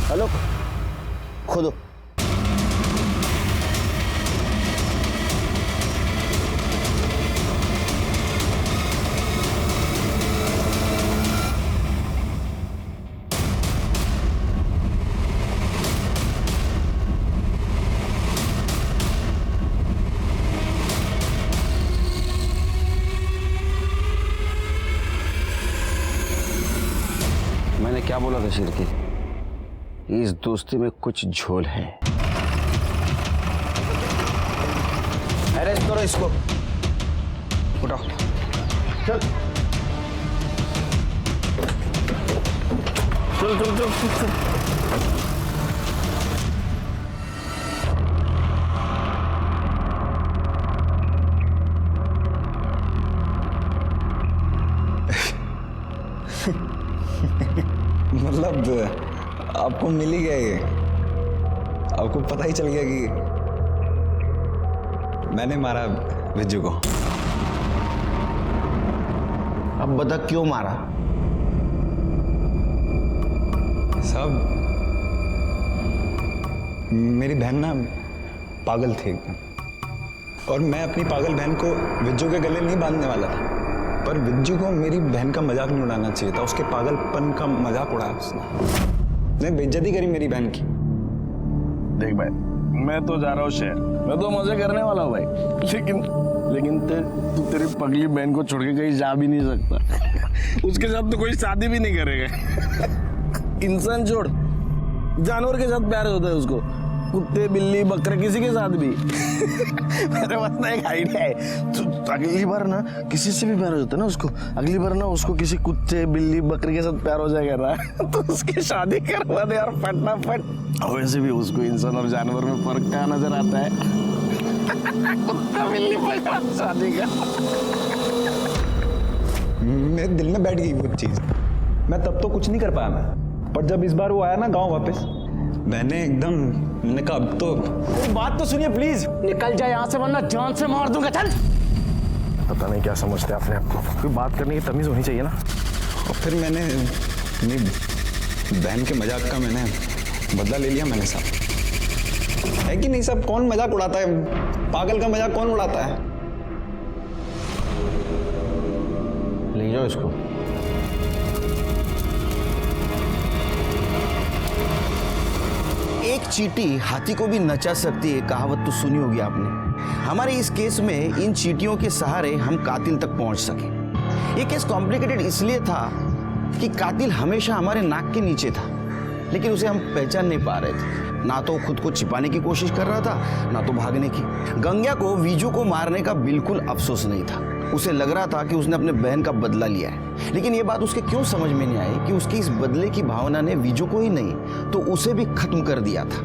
हेलो, खोदो। मैंने क्या बोला था शिरकी? इस दोस्ती में कुछ झोल है। अरेस्ट करो इसको। उठाओ। चल चल चल चल चल। मतलब आपको मिल ही गया ये? आपको पता ही चल गया कि मैंने मारा विज्जू को? अब बता क्यों मारा? साहब मेरी बहन ना पागल थी एकदम, और मैं अपनी पागल बहन को विज्जू के गले नहीं बांधने वाला था, पर विज्जू को मेरी बहन का मजाक नहीं उड़ाना चाहिए था। उसके पागलपन का मजाक उड़ाया उसने बेइज्जती करी मेरी बहन की। देख भाई, मैं तो जा रहा हूँ शहर, मैं तो मजे करने वाला हूँ भाई, लेकिन तू तेरी पगली बहन को छोड़ के कहीं जा भी नहीं सकता। उसके साथ तो कोई शादी भी नहीं करेगा। इंसान छोड़, जानवर के साथ प्यार होता है उसको, कुत्ते बिल्ली बकरे किसी के साथ भी। मेरे पास ना एक आइडिया है, तो अगली बार ना किसी से भी प्यार हो जाता है ना उसको, अगली बार ना उसको किसी कुत्ते बिल्ली बकरे के साथ प्यार हो जाएगा ना, तो उसकी शादी करवा दे यार फटाफट। और वैसे भी उसको इंसान और जानवर में फर्क क्या नजर आता है? कुत्ता बिल्ली बकरा शादी का। मेरे दिल में बैठ गई वो चीज। मैं तब तो कुछ नहीं कर पाया मैं, पर जब इस बार वो आया ना गांव वापस, मैंने कहा अब तो। बात तो सुनिए प्लीज। निकल जाए यहाँ से वरना जान से मार दूंगा। चल। पता नहीं क्या समझते अपने आप को, कोई बात करने की तमीज होनी चाहिए ना। और फिर मैंने अपनी बहन के मजाक का मैंने बदला ले लिया मैंने साहब। है कि नहीं साहब? कौन मजाक उड़ाता है? पागल का मजाक कौन उड़ाता है? ले जाओ इसको। एक चींटी हाथी को भी नचा सकती है, कहावत तो सुनी होगी आपने। हमारे इस केस में इन चींटियों के सहारे हम कातिल तक पहुंच सके। ये केस कॉम्प्लिकेटेड इसलिए था कि कातिल हमेशा हमारे नाक के नीचे था, लेकिन उसे हम पहचान नहीं पा रहे थे। ना तो खुद को छिपाने की कोशिश कर रहा था, ना तो भागने की। गंग्या को विजू को मारने का बिल्कुल अफसोस नहीं था। उसे लग रहा था कि उसने अपने बहन का बदला लिया है, लेकिन ये बात उसके क्यों समझ में नहीं आई कि उसकी इस बदले की भावना ने विजू को ही नहीं तो उसे भी खत्म कर दिया था।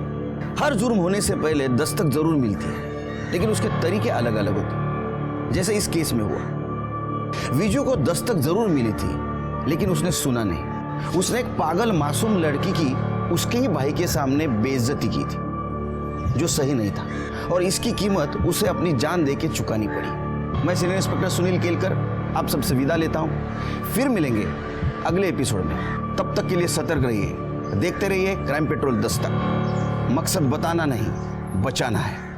हर जुर्म होने से पहले दस्तक जरूर मिलती है, लेकिन उसके तरीके अलग अलग होते। जैसे इस केस में हुआ, विजू को दस्तक जरूर मिली थी, लेकिन उसने सुना नहीं। उसने एक पागल मासूम लड़की की उसके ही भाई के सामने बेइज्जती की थी, जो सही नहीं था, और इसकी कीमत उसे अपनी जान दे के चुकानी पड़ी। मैं सीनियर इंस्पेक्टर सुनील केलकर आप सबसे विदा लेता हूं। फिर मिलेंगे अगले एपिसोड में। तब तक के लिए सतर्क रहिए, देखते रहिए क्राइम पेट्रोल दस्तक। मकसद बताना नहीं, बचाना है।